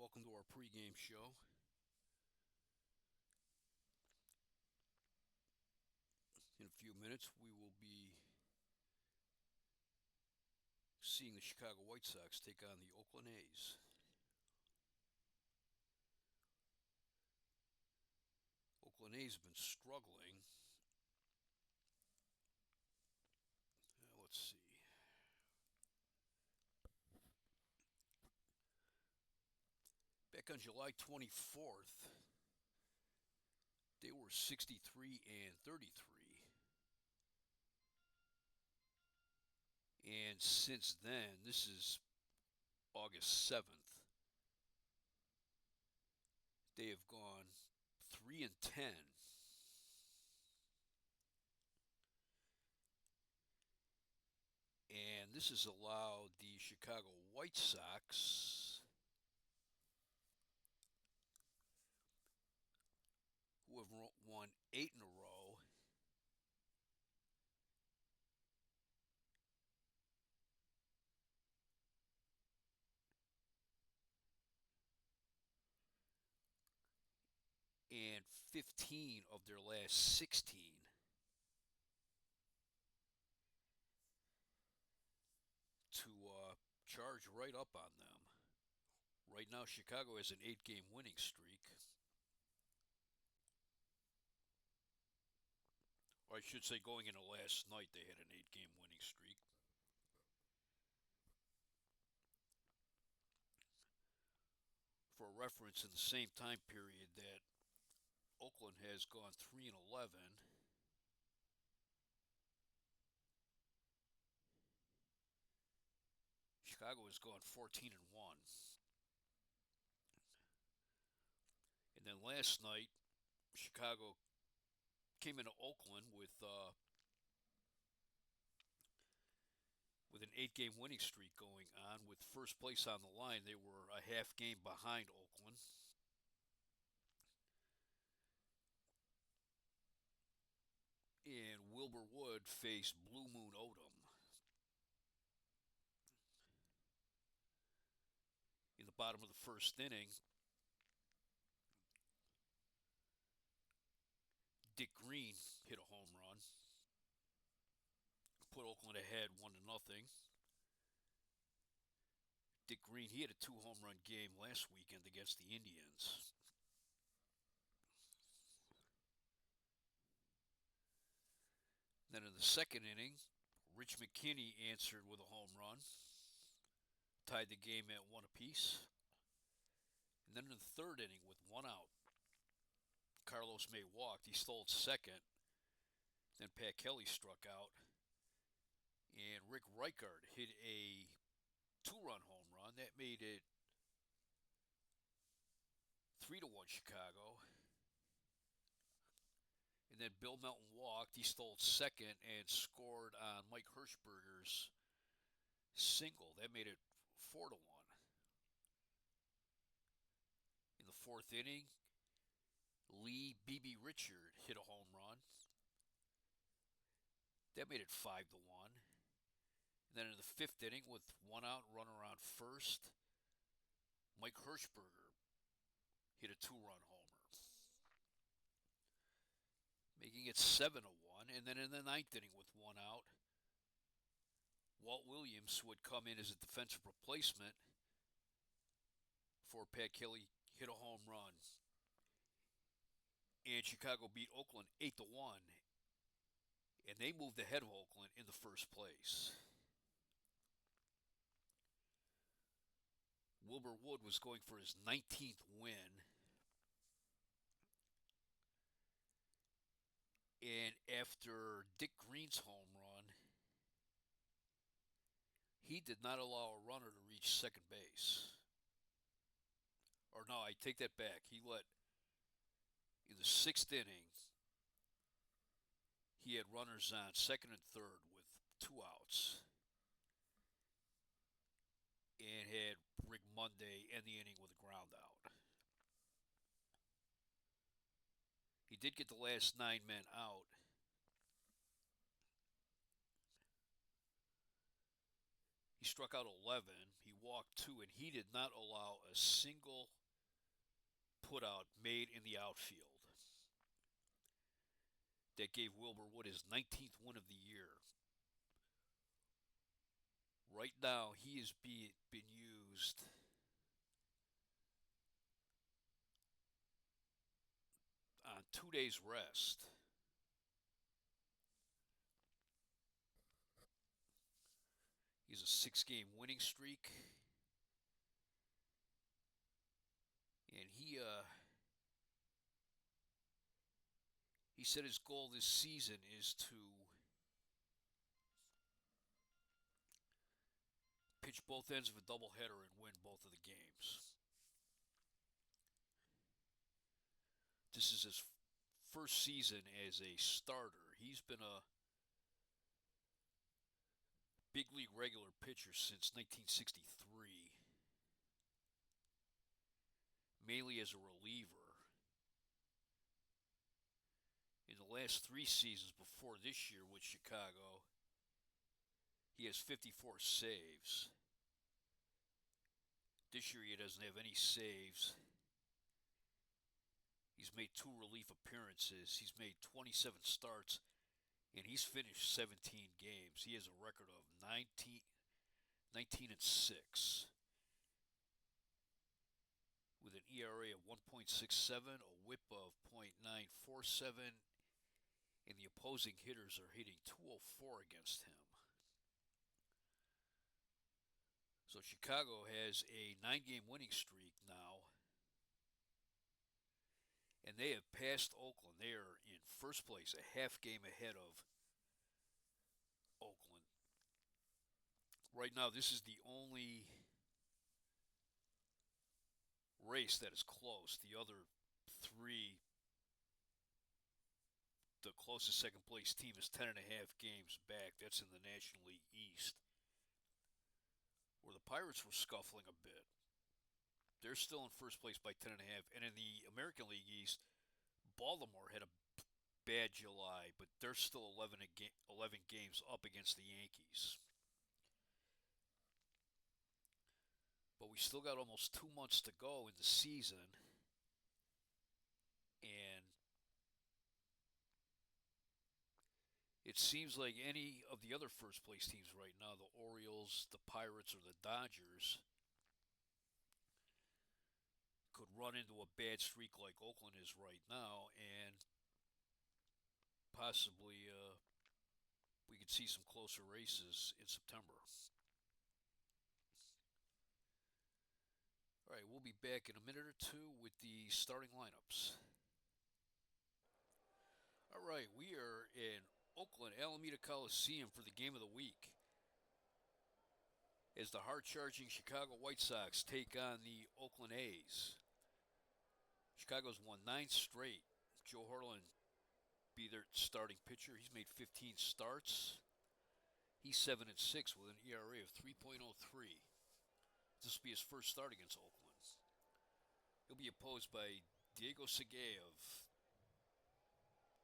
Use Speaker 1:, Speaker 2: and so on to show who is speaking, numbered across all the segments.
Speaker 1: Welcome to our pregame show. In a few minutes, we will be seeing the Chicago White Sox take on the Oakland A's. Oakland A's have been struggling. Let's see. Back on July 24th, they were 63 and 33. And since then, this is August 7th, they have gone 3 and 10. And this has allowed the Chicago White Sox, who have won 8 in a row, and 15 of their last 16, to charge right up on them. Right now, Chicago has an 8 game winning streak. Or I should say, going into last night, they had an 8 game winning streak. For reference, in the same time period that Oakland has gone 3 and 11, Chicago has gone 14 and 1. And then last night, Chicago came into Oakland with an 8 game winning streak going on, with first place on the line. They were a half game behind Oakland. And Wilbur Wood faced Blue Moon Odom in the bottom of the first inning. Dick Green hit a home run, put Oakland ahead 1-0. Dick Green, he had a 2 home run game last weekend against the Indians. Then in the second inning, Rich McKinney answered with a home run, tied the game at 1 apiece. And then in the third inning, with 1 out, Carlos May walked. He stole second. Then Pat Kelly struck out. And Rick Reichard hit a 2 run home run. That made it 3-1 Chicago. And then Bill Melton walked. He stole second and scored on Mike Hirschberger's single. That made it 4-1. In the fourth inning, Lee B.B. Richard hit a home run. That made it 5-1. And then in the fifth inning, with 1 out, runner on first, Mike Hirschberger hit a 2 run homer, making it 7-1. And then in the ninth inning, with 1 out, Walt Williams, who had come in as a defensive replacement for Pat Kelly, hit a home run. And Chicago beat Oakland 8-1. And they moved ahead of Oakland in the first place. Wilbur Wood was going for his 19th win. And after Dick Green's home run, he did not allow a runner to reach second base. Or no, I take that back. In the sixth inning, he had runners on second and third with 2 outs, and had Rick Monday end the inning with a ground out. He did get the last 9 men out. He struck out 11. He walked 2, and he did not allow a single putout made in the outfield. That gave Wilbur Wood his 19th win of the year. Right now, he has been used on 2 days rest. He has a 6-game winning streak. And he said his goal this season is to pitch both ends of a doubleheader and win both of the games. This is his first season as a starter. He's been a big league regular pitcher since 1963, mainly as a reliever. In the last 3 seasons before this year with Chicago, he has 54 saves. This year he doesn't have any saves. He's made 2 relief appearances. He's made 27 starts, and he's finished 17 games. He has a record of 19 and 6, with an ERA of 1.67, a WHIP of .947, and the opposing hitters are hitting .204 against him. So Chicago has a 9-game winning streak now, and they have passed Oakland. They are in first place, a half game ahead of Oakland. Right now, this is the only race that is close. The other 3, the closest second place team is 10.5 games back. That's in the National League East, where the Pirates were scuffling a bit. They're still in first place by 10.5. And in the American League East, Baltimore had a bad July, but they're still 11 games up against the Yankees. But we still got almost 2 months to go in the season. And it seems like any of the other first place teams right now, the Orioles, the Pirates, or the Dodgers, could run into a bad streak like Oakland is right now, and possibly we could see some closer races in September. All right, we'll be back in a minute or 2 with the starting lineups. All right, we are in Oakland Alameda Coliseum for the game of the week, as the hard-charging Chicago White Sox take on the Oakland A's. Chicago's won 9 straight. Joe Harlan be their starting pitcher. He's made 15 starts. He's 7 and 6 with an ERA of 3.03. This will be his first start against Oakland. He'll be opposed by Diego Segui of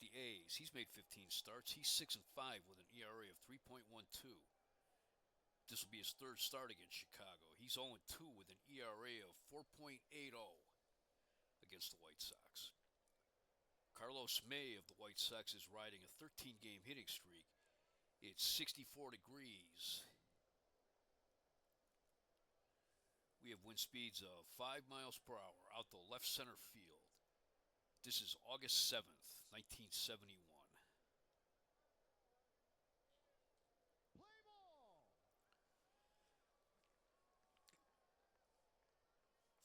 Speaker 1: the A's. He's made 15 starts. He's 6 and 5 with an ERA of 3.12. This will be his third start against Chicago. He's 0 and 2 with an ERA of 4.80 against the White Sox. Carlos May of the White Sox is riding a 13-game hitting streak. It's 64 degrees. We have wind speeds of 5 miles per hour out to left center field. This is August 7th, 1971.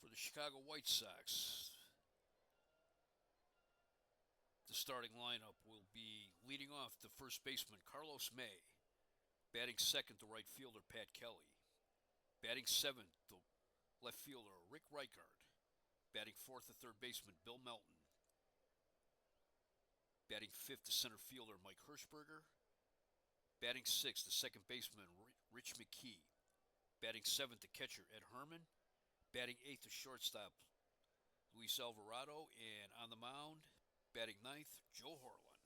Speaker 1: For the Chicago White Sox, the starting lineup will be leading off the first baseman Carlos May, batting second the right fielder Pat Kelly, batting seventh the left fielder Rick Reichard, batting fourth the third baseman Bill Melton, batting fifth the center fielder Mike Hirschberger, batting sixth the second baseman Rich McKee, batting seventh the catcher Ed Herman, batting eighth the shortstop Luis Alvarado, and on the mound, batting ninth, Joe Harlan.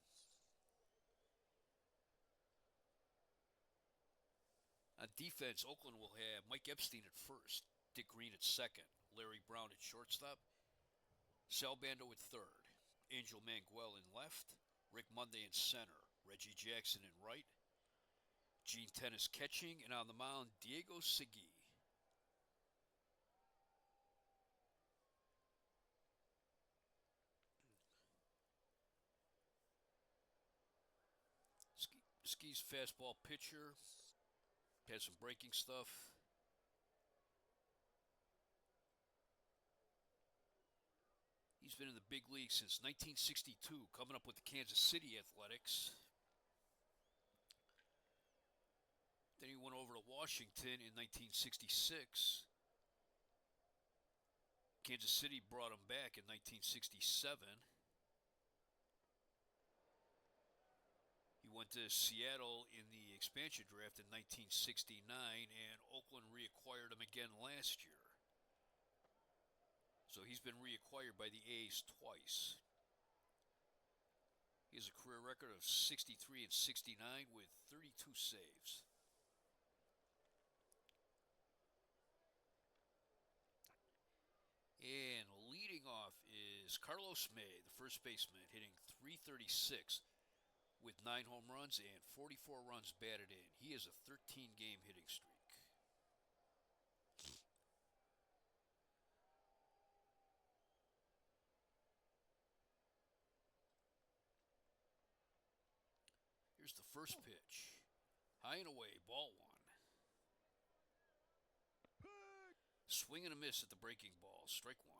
Speaker 1: On defense, Oakland will have Mike Epstein at first, Dick Green at second, Larry Brown at shortstop, Sal Bando at third, Angel Manguel in left, Rick Monday in center, Reggie Jackson in right, Gene Tennis catching, and on the mound, Diego Segui. Ski's fastball pitcher, has some breaking stuff. He's been in the big league since 1962, coming up with the Kansas City Athletics. Then he went over to Washington in 1966. Kansas City brought him back in 1967. He went to Seattle in the expansion draft in 1969, and Oakland reacquired him again last year. So he's been reacquired by the A's twice. He has a career record of 63 and 69 with 32 saves. And leading off is Carlos May, the first baseman, hitting .336 with 9 home runs and 44 runs batted in. He has a 13-game hitting streak. Here's the first pitch. High and away, ball one. Swing and a miss at the breaking ball, strike one.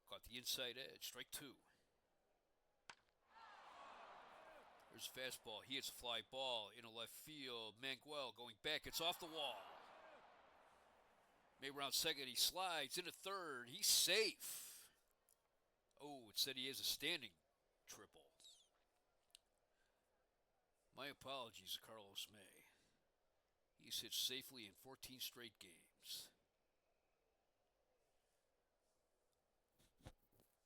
Speaker 1: Caught the inside edge, strike two. There's a fastball. He hits a fly ball into left field. Manguel going back. It's off the wall. May round second. He slides into third. He's safe. Oh, it said he has a standing triple. My apologies to Carlos May. He's hit safely in 14 straight games.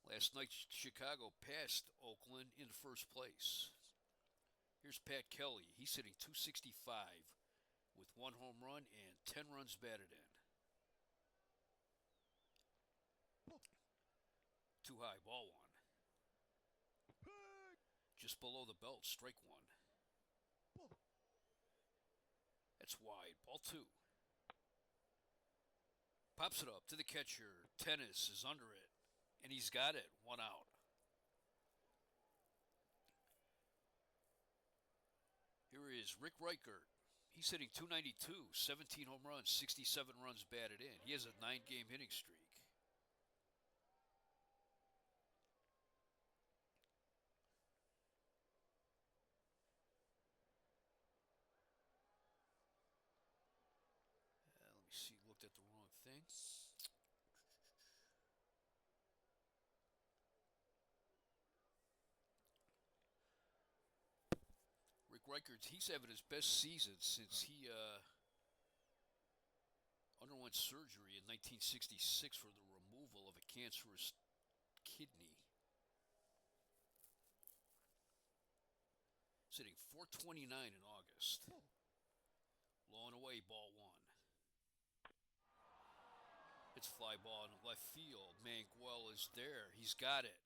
Speaker 1: Last night, Chicago passed Oakland in first place. Here's Pat Kelly. He's hitting .265 with 1 home run and 10 runs batted in. Too high, ball one. Just below the belt, strike one. That's wide, ball two. Pops it up to the catcher. Tennis is under it, and he's got it, 1 out. Here is Rick Reichert. He's hitting .292, 17 home runs, 67 runs batted in. He has a 9-game hitting streak. Let me see, looked at the wrong thing. Rick Reichert, he's having his best season since he underwent surgery in 1966 for the removal of a cancerous kidney. Sitting .429 in August. Low and away, ball one. It's fly ball in left field. Manguel is there. He's got it.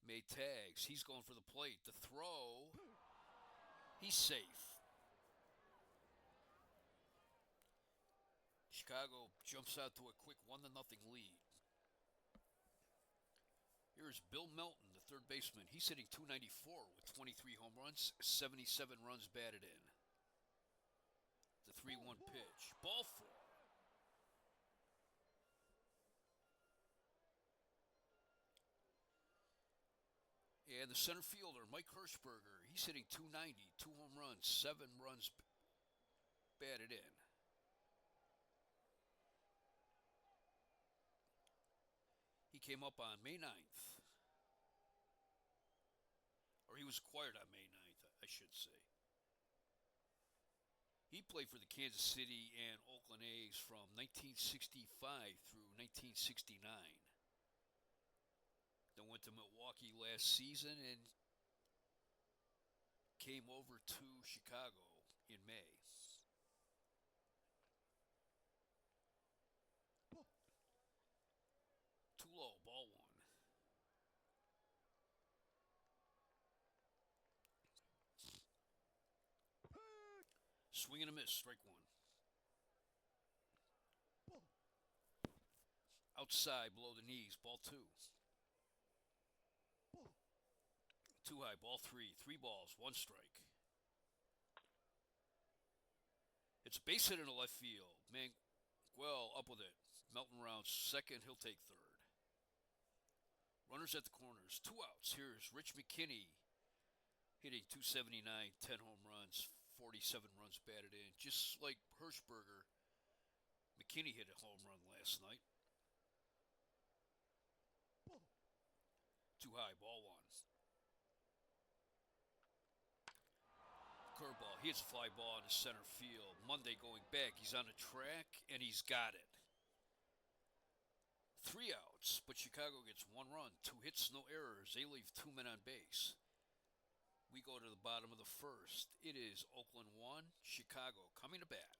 Speaker 1: May tags. He's going for the plate. The throw. He's safe. Chicago jumps out to a quick 1-0 lead. Here's Bill Melton, the third baseman. He's hitting .294 with 23 home runs, 77 runs batted in. The 3-1 pitch. Ball four. And the center fielder, Mike Hirschberger, he's hitting .290, 2 home runs, 7 runs batted in. He came up on May 9th. Or he was acquired on May 9th, I should say. He played for the Kansas City and Oakland A's from 1965 through 1969. Then went to Milwaukee last season and came over to Chicago in May. Too low, ball one. Swing and a miss, strike one. Outside, below the knees, ball two. Too high, ball three. 3 balls, 1 strike. It's a base hit in the left field. Manguel up with it. Melton rounds second, he'll take third. Runners at the corners, 2 outs. Here's Rich McKinney hitting .279, 10 home runs, 47 runs batted in. Just like Hirschberger, McKinney hit a home run last night. Too high, ball one. Curveball, he hits a fly ball in the center field. Monday going back, he's on the track, and he's got it. 3 outs, but Chicago gets 1 run, 2 hits, no errors. They leave 2 men on base. We go to the bottom of the first. It is Oakland 1, Chicago coming to bat.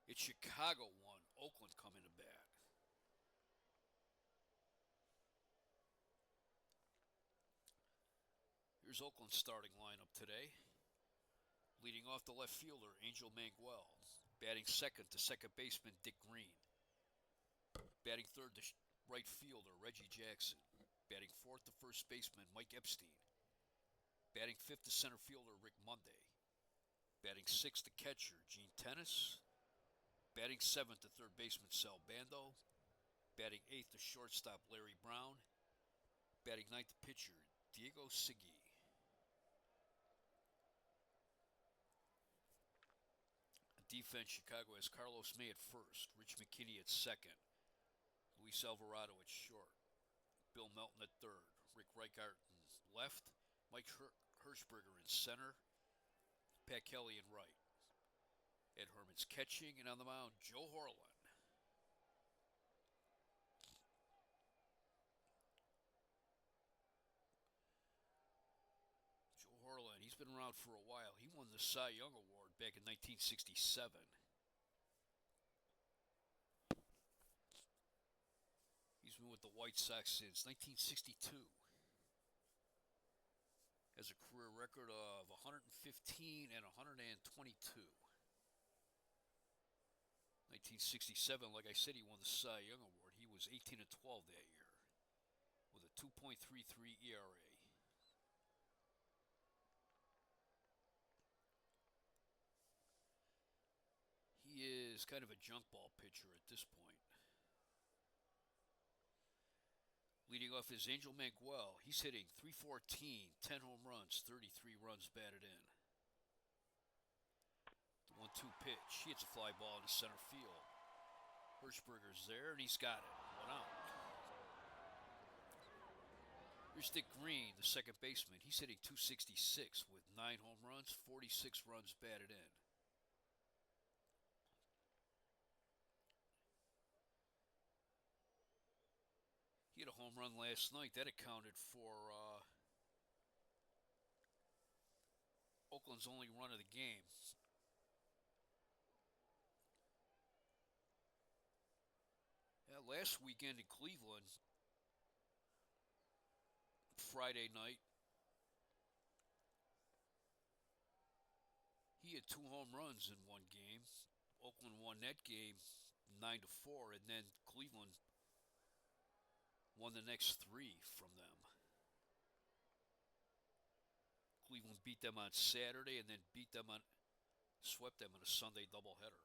Speaker 1: It's Chicago 1, Oakland coming to bat. Here's Oakland's starting lineup today. Leading off the left fielder, Angel Manguel. Batting second to second baseman, Dick Green. Batting third to right fielder, Reggie Jackson. Batting fourth to first baseman, Mike Epstein. Batting fifth to center fielder, Rick Monday. Batting sixth to catcher, Gene Tennis. Batting seventh to third baseman, Sal Bando. Batting eighth to shortstop, Larry Brown. Batting ninth to pitcher, Diego Segui. Defense, Chicago has Carlos May at first, Rich McKinney at second, Luis Alvarado at short, Bill Melton at third, Rick Reichart in left, Mike Hirschberger in center, Pat Kelly in right. Ed Herman's catching, and on the mound, Joe Horland. Joe Horland, he's been around for a while. He won the Cy Young Award back in 1967. He's been with the White Sox since 1962. Has a career record of 115 and 122. 1967, like I said, he won the Cy Young Award. He was 18 and 12 that year with a 2.33 ERA. He is kind of a junk ball pitcher at this point. Leading off is Angel Manguel. He's hitting .314, 10 home runs, 33 runs batted in. The 1-2 pitch. He hits a fly ball into center field. Hirschberger's there, and he's got it. 1 out. Here's Dick Green, the second baseman. He's hitting .266 with 9 home runs, 46 runs batted in. He had a home run last night. That accounted for Oakland's only run of the game. Yeah, last weekend in Cleveland, Friday night, he had 2 home runs in one game. Oakland won that game 9-4, and then Cleveland won the next 3 from them. Cleveland beat them on Saturday and then swept them in a Sunday doubleheader.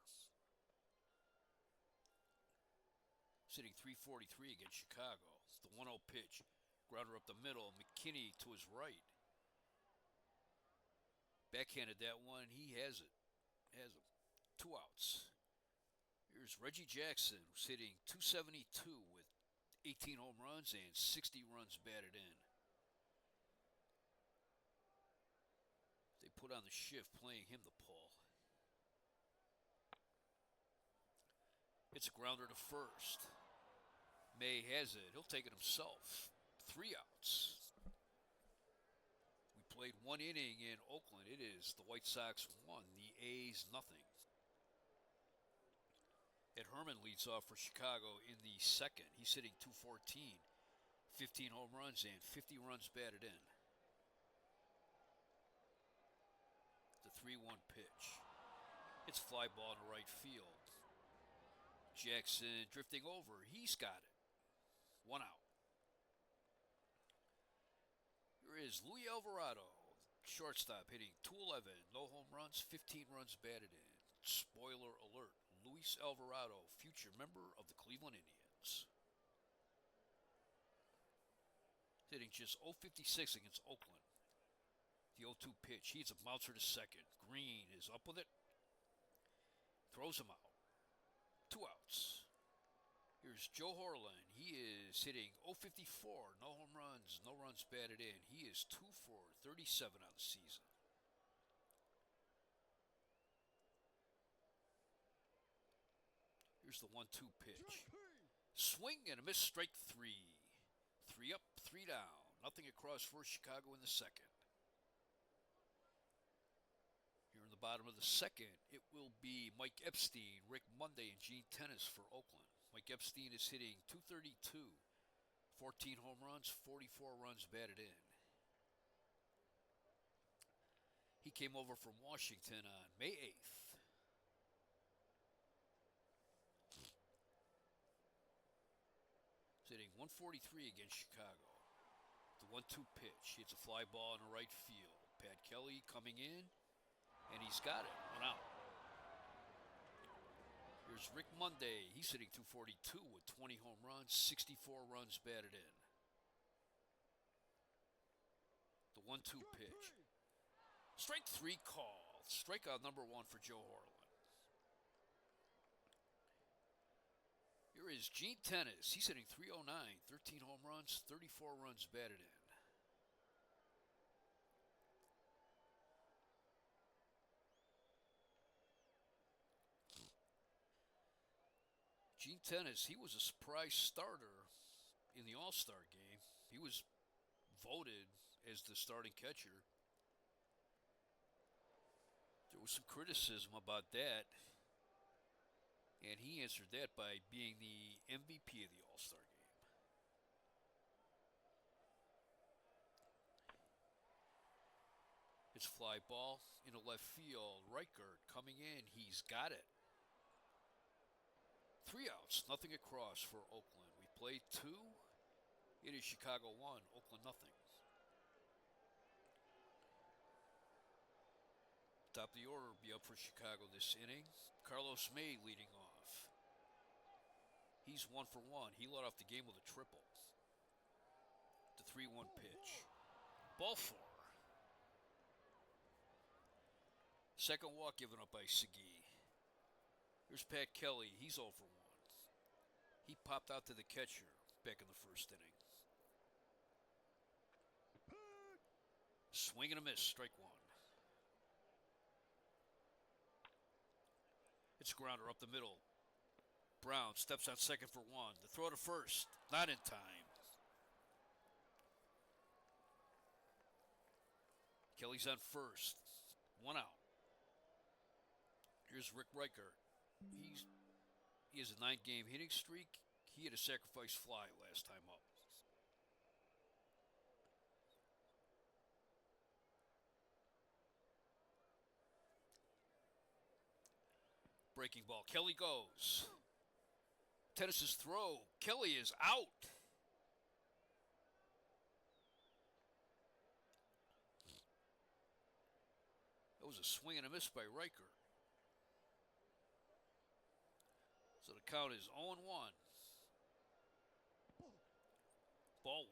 Speaker 1: Sitting .343 against Chicago. It's the 1-0 pitch. Grounder up the middle. McKinney to his right. Backhanded that one. He has it. Has him. 2 outs. Here's Reggie Jackson, who's hitting .272 with 18 home runs and 60 runs batted in. They put on the shift playing him the pull. It's a grounder to first. May has it. He'll take it himself. 3 outs. played one inning in Oakland. It is the White Sox 1, the A's nothing. Ed Herman leads off for Chicago in the second. He's hitting .214, 15 home runs and 50 runs batted in. The 3-1 pitch. It's fly ball to right field. Jackson drifting over. He's got it. 1 out. Here is Luis Alvarado, shortstop, hitting .211, no home runs, 15 runs batted in. Spoiler alert, Luis Alvarado, future member of the Cleveland Indians. Hitting just .056 against Oakland. The 0-2 pitch, he's a bouncer to second. Green is up with it. Throws him out. 2 outs. Here's Joe Horland. He is hitting .054, no home runs, no runs batted in. He is 2 for 37 on the season. Here's the 1-2 pitch. Swing and a miss, strike 3. 3 up, 3 down. Nothing across for Chicago in the second. Here in the bottom of the second, it will be Mike Epstein, Rick Monday, and Gene Tenace for Oakland. Mike Epstein is hitting .232, 14 home runs, 44 runs batted in. He came over from Washington on May 8th. He's hitting .143 against Chicago. The 1-2 pitch. It's a fly ball in the right field. Pat Kelly coming in, and he's got it. 1 out. Here's Rick Monday. He's hitting .242 with 20 home runs, 64 runs batted in. The 1-2 pitch. Strike 3 call. Strikeout number 1 for Joe Horland. Here is Gene Tenace. He's hitting .309, 13 home runs, 34 runs batted in. Gene Tenace, he was a surprise starter in the All-Star game. He was voted as the starting catcher. There was some criticism about that, and he answered that by being the MVP of the All-Star game. It's fly ball into left field. Reichert coming in. He's got it. 3 outs, nothing across for Oakland. We played 2. It is Chicago 1, Oakland nothing. Top of the order will be up for Chicago this inning. Carlos May leading off. He's 1 for 1. He led off the game with a triple. The 3-1 pitch. Ball 4. Second walk given up by Segui. Here's Pat Kelly. He's 0 for 1. He popped out to the catcher back in the first inning. Swing and a miss, strike 1. It's a grounder up the middle. Brown steps on second for 1. The throw to first, not in time. Kelly's on first. 1 out. Here's Rick Reichert. He has a 9-game hitting streak. He had a sacrifice fly last time up. Breaking ball. Kelly goes. Tenace's throw. Kelly is out. That was a swing and a miss by Reichert. So the count is 0-1. Ball 1.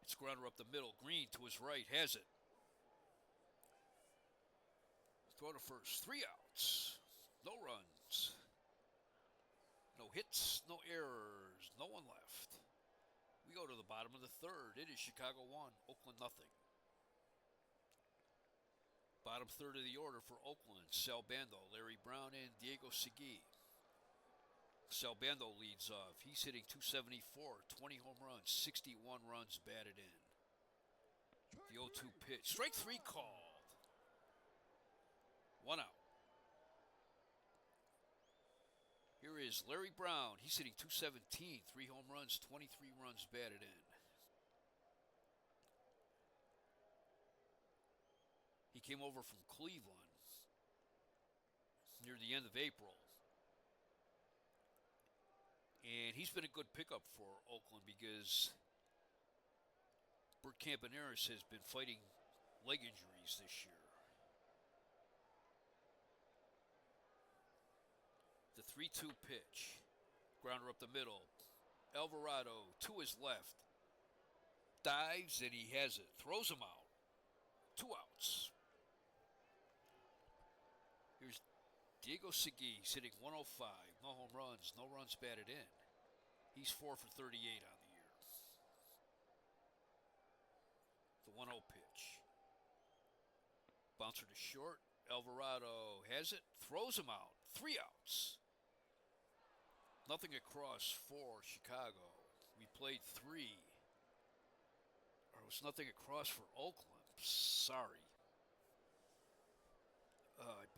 Speaker 1: It's a grounder up the middle. Green to his right has it. Throw to first. 3 outs. No runs. No hits. No errors. No one left. We go to the bottom of the third. It is Chicago 1, Oakland nothing. Bottom third of the order for Oakland. Sal Bando, Larry Brown, and Diego Segui. Sal Bando leads off. He's hitting .274, 20 home runs, 61 runs batted in. The 0-2 pitch. Strike three called. One out. Here is Larry Brown. He's hitting .217, 3 home runs, 23 runs batted in. He came over from Cleveland near the end of April. And he's been a good pickup for Oakland because Bert Campaneris has been fighting leg injuries this year. The 3-2 pitch. Grounder up the middle. Alvarado to his left. Dives and he has it. Throws him out. 2 outs. Here's Diego Segui hitting .105. No home runs, no runs batted in. He's 4 for 38 on the year. The 1-0 pitch. Bouncer to short. Alvarado has it. Throws him out. 3 outs. Nothing across for Chicago. We played 3. Or it was nothing across for Oakland. Sorry. I've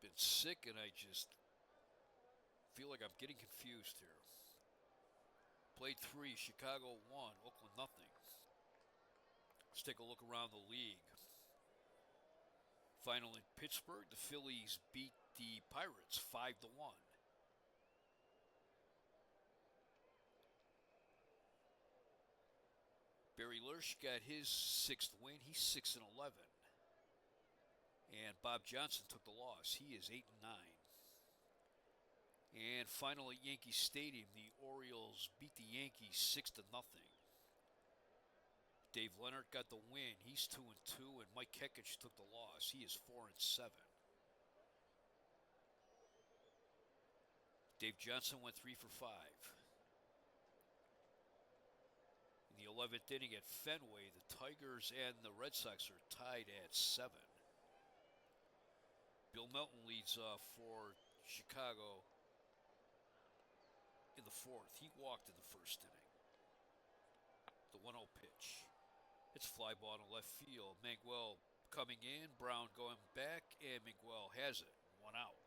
Speaker 1: been sick and I just feel like I'm getting confused here. Played 3, Chicago 1, Oakland nothing. Let's take a look around the league. Final in Pittsburgh, the Phillies beat the Pirates 5-1. Barry Lersch got his 6th win. He's 6-11. And Bob Johnson took the loss. He is 8-9. And finally, at Yankee Stadium, the Orioles beat the Yankees 6-0. Dave Leonard got the win. He's 2-2, and Mike Kekich took the loss. He is 4-7. Dave Johnson went 3 for 5. In the 11th inning at Fenway, the Tigers and the Red Sox are tied at 7. Bill Melton leads off for Chicago in the 4th. He walked in the 1st inning. The 1-0 pitch. It's fly ball to left field. Miguel coming in, Brown going back, and Miguel has it. 1 out.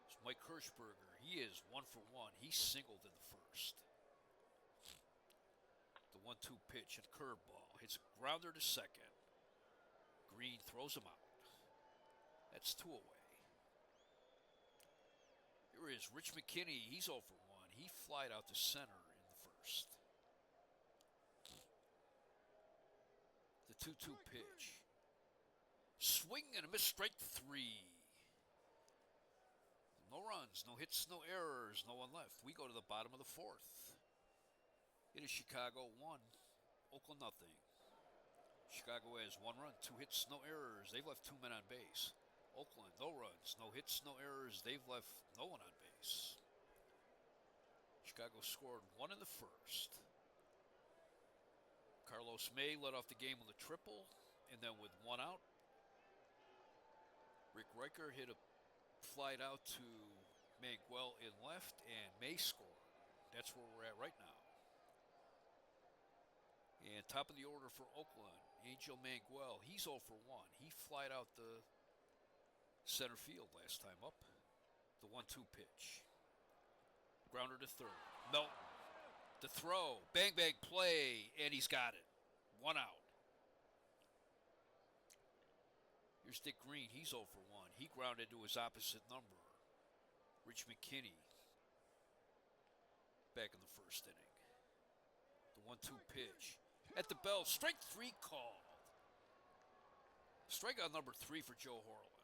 Speaker 1: It's Mike Kirschberger. He is 1 for 1. He singled in the 1st. The 1-2 pitch and curveball. Hits a grounder to second. Green throws him out. That's 2 away. Here is Rich McKinney. He's 0 for 1. He flied out to center in the 1st. The 2-2 pitch. Swing and a miss, strike 3. No runs, no hits, no errors, no one left. We go to the bottom of the 4th. It is Chicago 1, Oakland nothing. Chicago has 1 run, 2 hits, no errors. They've left 2 men on base. Oakland, no runs, no hits, no errors. They've left no one on base. Chicago scored 1 in the 1st. Carlos May led off the game with a triple, and then with 1 out, Rick Riker hit a flight out to Miguel in left, and May scored. That's where we're at right now. And top of the order for Oakland, Angel Miguel. He's 0 for 1. He flied out the center field last time up. The 1-2 pitch. Grounder to third. Melton. The throw. Bang, bang play. And he's got it. 1 out. Here's Dick Green. He's 0 for 1. He grounded to his opposite number. Rich McKinney. Back in the 1st inning. The 1-2 pitch. At the bell. Strike 3 called. Strikeout number 3 for Joe Horland.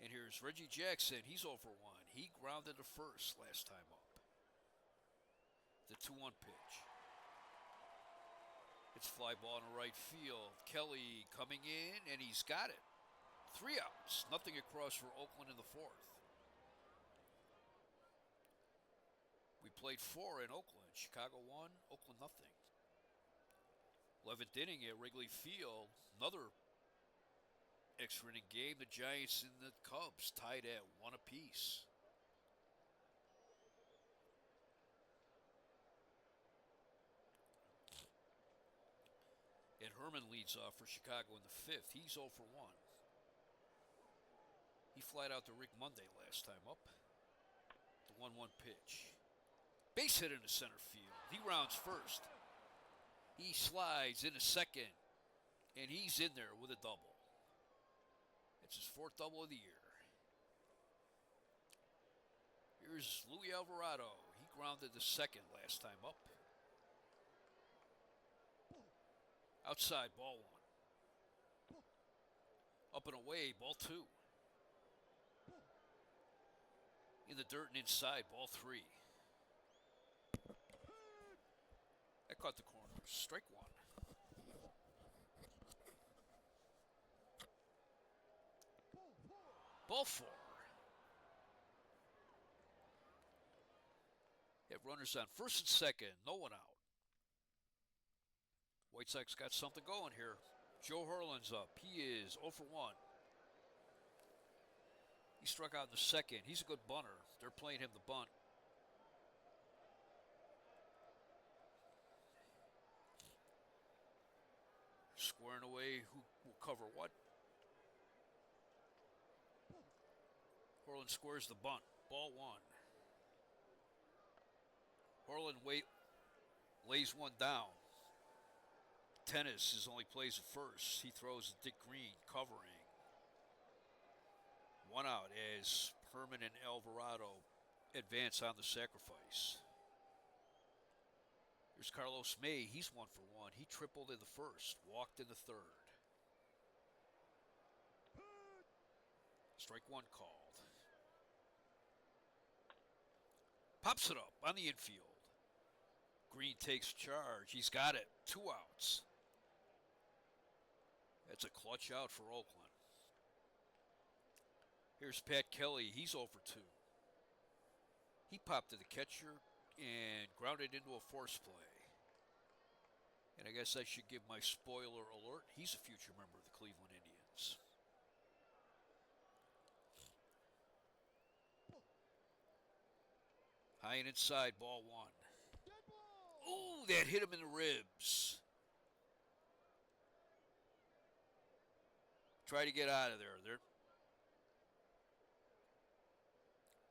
Speaker 1: And here's Reggie Jackson. He's 0 for 1. He grounded to 1st last time up. The 2-1 pitch. It's fly ball to right field. Kelly coming in, and he's got it. 3 outs. Nothing across for Oakland in the 4th. We played 4 in Oakland. Chicago 1, Oakland nothing. 11th inning at Wrigley Field. Another extra inning game. The Giants and the Cubs tied at 1 apiece. Herman leads off for Chicago in the fifth. He's 0 for 1. He flied out to Rick Monday last time up. The 1-1 pitch. Base hit into center field. He rounds first. He slides into second. And he's in there with a double. It's his 4th double of the year. Here's Luis Alvarado. He grounded to second last time up. Outside, ball 1. Up and away, ball 2. In the dirt and inside, ball 3. That caught the corner. Strike 1. Ball 4. Have runners on first and second. No one out. White Sox got something going here. Joe Herlin's up. He is 0 for 1. He struck out in the second. He's a good bunter. They're playing him the bunt. Squaring away who will cover what. Herlin squares the bunt. Ball 1. Herlin lays one down. Tennis is only plays at first. He throws to Dick Green, covering. 1 out as Herman and Alvarado advance on the sacrifice. Here's Carlos May. He's 1 for 1. He tripled in the first, walked in the third. Strike 1 called. Pops it up on the infield. Green takes charge. He's got it. 2 outs. That's a clutch out for Oakland. Here's Pat Kelly. He's 0 for 2. He popped to the catcher and grounded into a force play. And I guess I should give my spoiler alert. He's a future member of the Cleveland Indians. High and inside, ball 1. Ooh, that hit him in the ribs. Try to get out of there.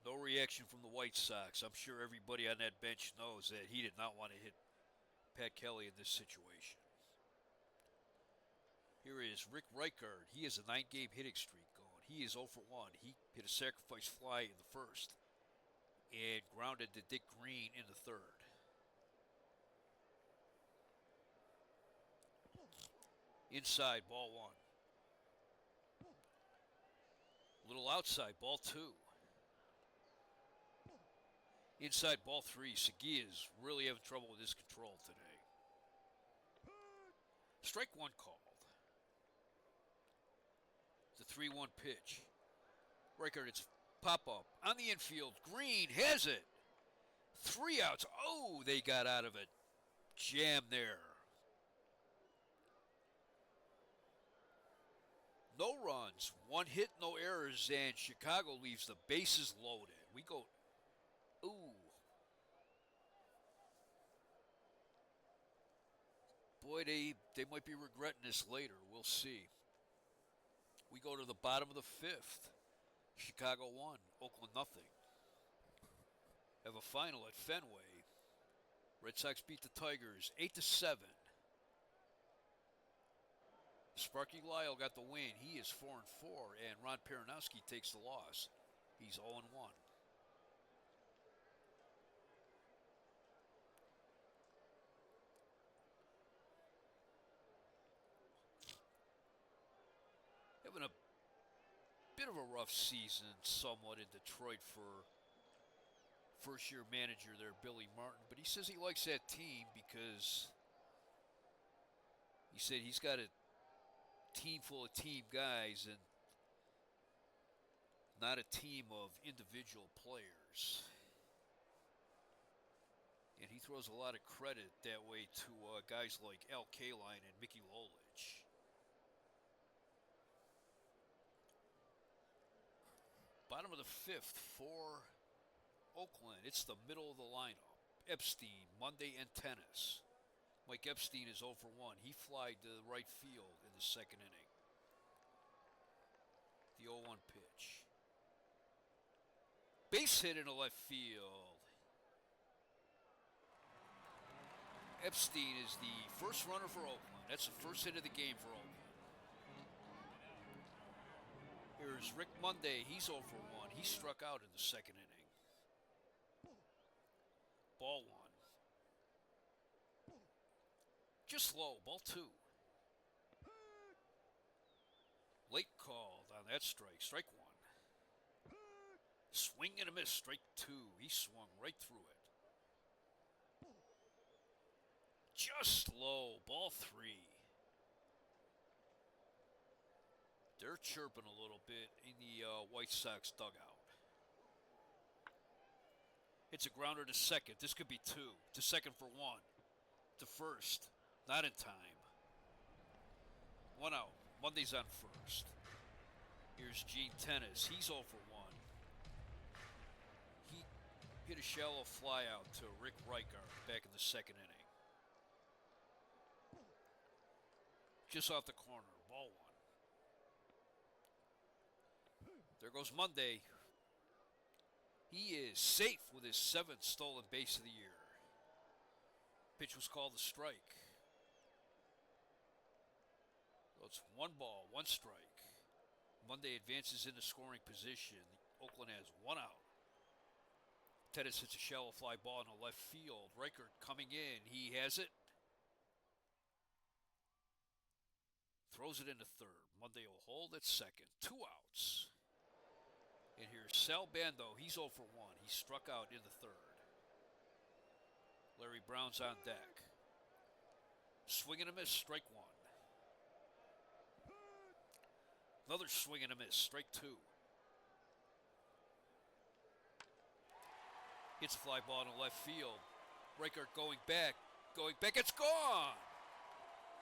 Speaker 1: No reaction from the White Sox. I'm sure everybody on that bench knows that he did not want to hit Pat Kelly in this situation. Here is Rick Reichard. He has a 9-game hitting streak going. He is 0 for 1. He hit a sacrifice fly in the first and grounded to Dick Green in the third. Inside, ball 1. Little outside, ball 2. Inside, ball 3. Segui is really having trouble with his control today. Strike 1 called. The 3-1 pitch. Reichard, it's pop-up on the infield. Green has it. 3 outs. Oh, they got out of it. Jam there. No runs, 1 hit, no errors, and Chicago leaves the bases loaded. We go, ooh. Boy, they might be regretting this later. We'll see. We go to the bottom of the 5th. Chicago 1, Oakland nothing. Have a final at Fenway. Red Sox beat the Tigers 8-7. Sparky Lyle got the win. He is 4-4, and Ron Peronowski takes the loss. He's 0-1. Having a bit of a rough season somewhat in Detroit for first-year manager there, Billy Martin. But he says he likes that team because he said he's got a team full of team guys and not a team of individual players. And he throws a lot of credit that way to guys like Al Kaline and Mickey Lolich. Bottom of the 5th for Oakland. It's the middle of the lineup. Epstein, Monday, and Tennis. Mike Epstein is 0 for 1. He flied to right field in the second inning. The 0-1 pitch. Base hit into left field. Epstein is the first runner for Oakland. That's the first hit of the game for Oakland. Here's Rick Monday. He's 0 for 1. He struck out in the second inning. Ball 1. Just low. Ball 2. Late called on that strike. Strike 1. Swing and a miss. Strike 2. He swung right through it. Just low. Ball 3. They're chirping a little bit in the White Sox dugout. It's a grounder to second. This could be 2. To second for 1. To first. Not in time. 1 out. Monday's on first. Here's Gene Tenace. He's 0 for 1. He hit a shallow fly out to Rick Reichard back in the second inning. Just off the corner. Ball 1. There goes Monday. He is safe with his 7th stolen base of the year. Pitch was called a strike. So it's 1 ball, 1 strike. Monday advances into scoring position. Oakland has 1 out. Tenace hits a shallow fly ball in the left field. Reichard coming in. He has it. Throws it into third. Monday will hold at second. 2 outs. And here's Sal Bando. He's 0 for 1. He struck out in the third. Larry Brown's on deck. Swing and a miss. Strike 1. Another swing and a miss. Strike 2. Hits a fly ball in the left field. Reichard going back. It's gone.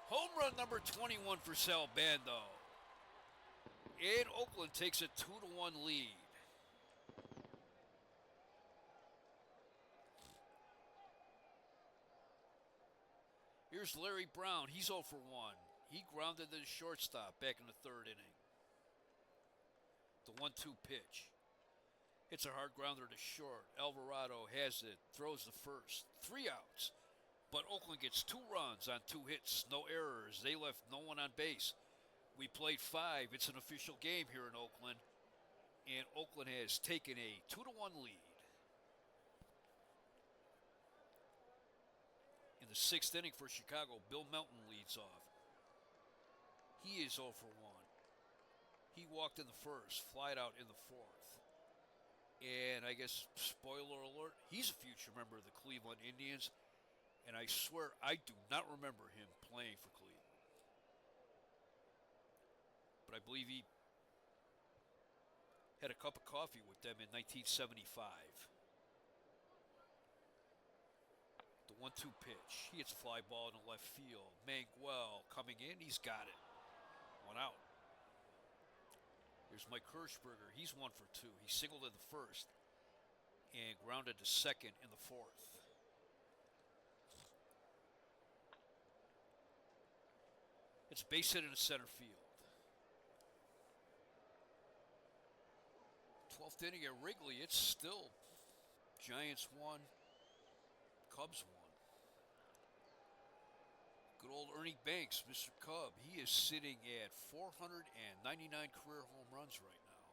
Speaker 1: Home run number 21 for Sal Bando. And Oakland takes a 2-1 lead. Here's Larry Brown. He's 0 for 1. He grounded to the shortstop back in the third inning. The 1-2 pitch. It's a hard grounder to short. Alvarado has it. Throws the first. 3 outs. But Oakland gets 2 runs on 2 hits. No errors. They left no one on base. We played 5. It's an official game here in Oakland. And Oakland has taken a 2-1 lead. In the 6th inning for Chicago, Bill Melton leads off. He is 0 for 1. He walked in the first, flied out in the 4th. And I guess, spoiler alert, he's a future member of the Cleveland Indians. And I swear, I do not remember him playing for Cleveland. But I believe he had a cup of coffee with them in 1975. The 1-2 pitch. He hits a fly ball in the left field. Manguel coming in. He's got it. 1 out. Here's Mike Hirschberger. He's 1 for 2. He singled in the first and grounded to second in the 4th. It's a base hit in the center field. 12th inning at Wrigley. It's still Giants 1, Cubs 1. Good old Ernie Banks, Mr. Cub. He is sitting at 499 career home runs right now.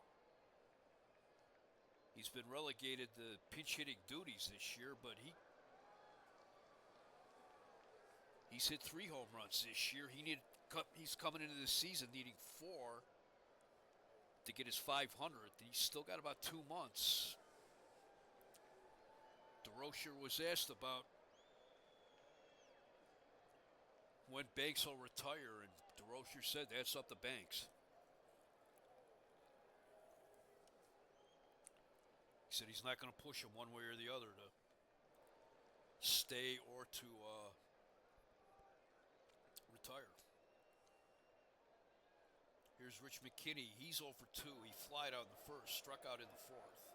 Speaker 1: He's been relegated to pinch hitting duties this year, but he's hit 3 home runs this year. He's coming into this season needing 4 to get his 500th. He's still got about 2 months. DeRocher was asked about when Banks will retire, and DeRocher said that's up to Banks. He said he's not going to push him one way or the other to stay or to retire. Here's Rich McKinney. He's 0 for 2. He flied out in the first, struck out in the 4th.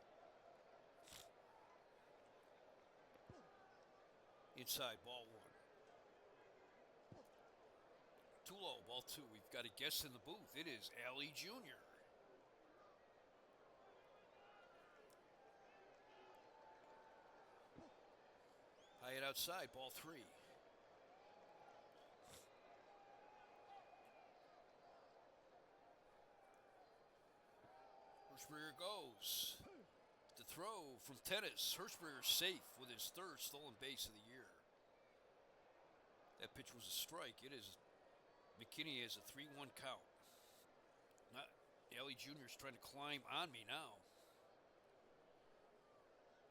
Speaker 1: Inside, ball 1. Too low, ball two. We've got a guest in the booth. It is Allie Jr. High it outside, ball three. Hirschberger goes. The throw from tennis. Hirschberger safe with his third stolen base of the year. That pitch was a strike. It is McKinney has a 3-1 count. Not Allie Jr. is trying to climb on me now.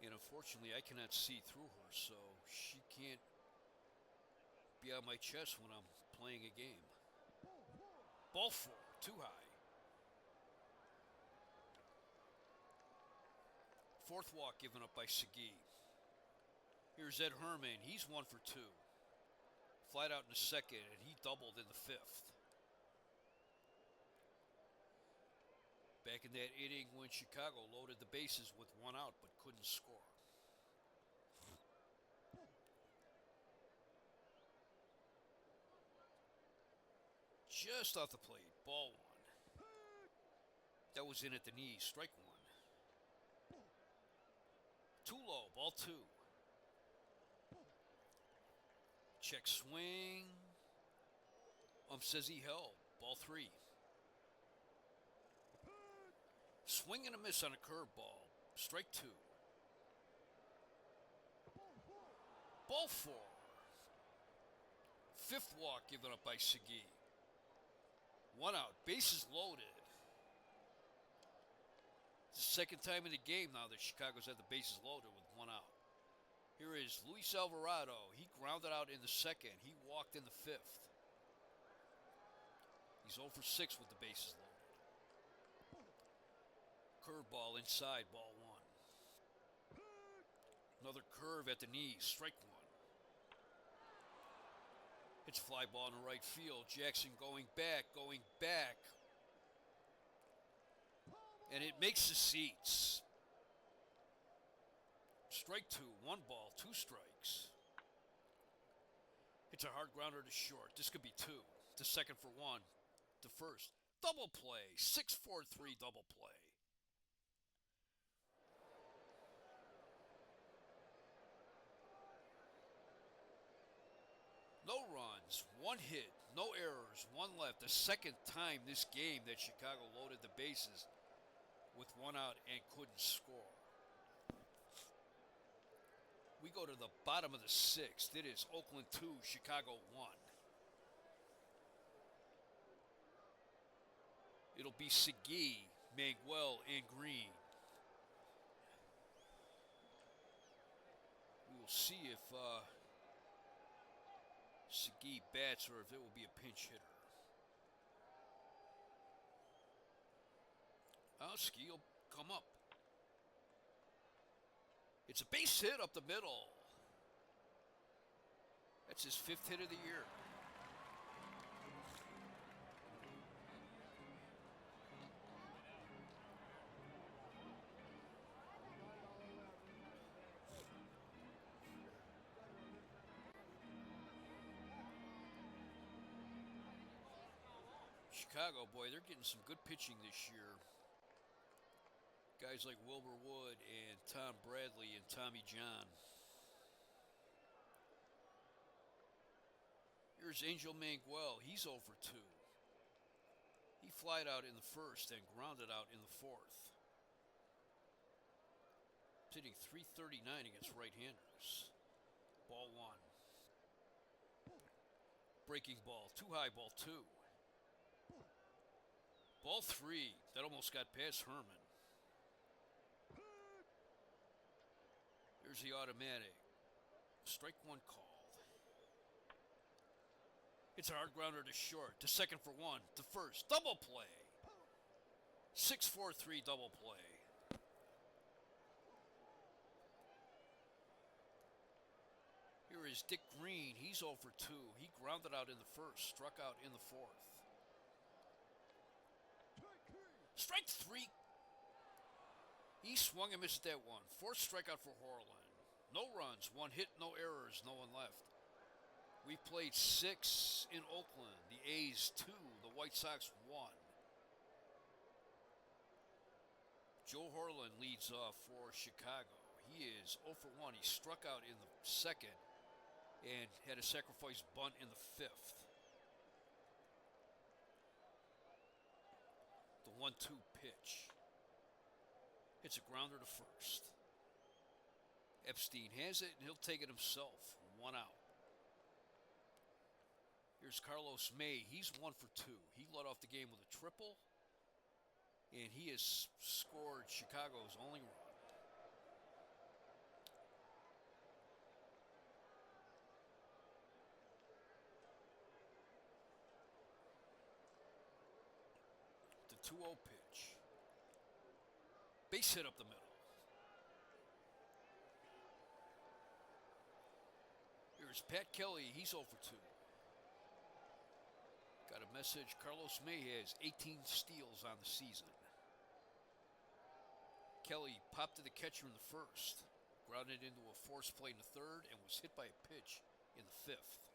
Speaker 1: And unfortunately, I cannot see through her, so she can't be on my chest when I'm playing a game. Ball four, too high. Fourth walk given up by Segui. Here's Ed Herman. He's 1 for 2. Flat out in the second, and he doubled in the fifth. Back in that inning when Chicago loaded the bases with 1 out but couldn't score. Just off the plate, ball 1. That was in at the knees, strike 1. Too low, ball 2. Check swing. Says he held, ball 3. Swing and a miss on a curveball. Strike 2. Ball 4. Fifth walk given up by Segui. 1 out. Bases loaded. It's the second time in the game now that Chicago's had the bases loaded with 1 out. Here is Luis Alvarado. He grounded out in the second. He walked in the fifth. He's 0 for 6 with the bases loaded. Curveball inside, ball 1. Another curve at the knees, strike 1. It's fly ball in the right field. Jackson going back. And it makes the seats. Strike 2, 1 ball, 2 strikes. It's a hard grounder to short. This could be 2. To second for 1. To first. Double play. 6-4-3 double play. No runs, 1 hit, no errors, 1 left. The second time this game that Chicago loaded the bases with 1 out and couldn't score. We go to the bottom of the 6th. It is Oakland 2, Chicago 1. It'll be Segui, Manguel, and Green. We will see if Segui bats or if it will be a pinch hitter. Segui will come up. It's a base hit up the middle. That's his 5th hit of the year. Chicago, boy, they're getting some good pitching this year. Guys like Wilbur Wood and Tom Bradley and Tommy John. Here's Angel Manguel. He's 0 for 2. He flied out in the first and grounded out in the 4th. Hitting .339 against right-handers. Ball 1. Breaking ball. Too high, ball 2. Ball 3. That almost got past Herman. Here's the automatic. Strike 1 called. It's a hard grounder to short. To second for 1. To first. Double play. 6-4-3 double play. Here is Dick Green. He's 0 for 2. He grounded out in the first. Struck out in the 4th. Strike 3. He swung and missed that one. 4th strikeout for Horland. No runs, 1 hit, no errors, no one left. We played 6 in Oakland. The A's 2, the White Sox 1. Joe Horland leads off for Chicago. He is 0 for 1. He struck out in the second and had a sacrifice bunt in the fifth. The 1-2 pitch. It's a grounder to first. Epstein has it, and he'll take it himself. 1 out. Here's Carlos May. He's 1 for 2. He led off the game with a triple, and he has scored Chicago's only run. The 2-0 pitch. Base hit up the middle. Here's Pat Kelly. He's 0 for 2. Got a message. Carlos May has 18 steals on the season. Kelly popped to the catcher in the first, grounded into a force play in the third, and was hit by a pitch in the fifth.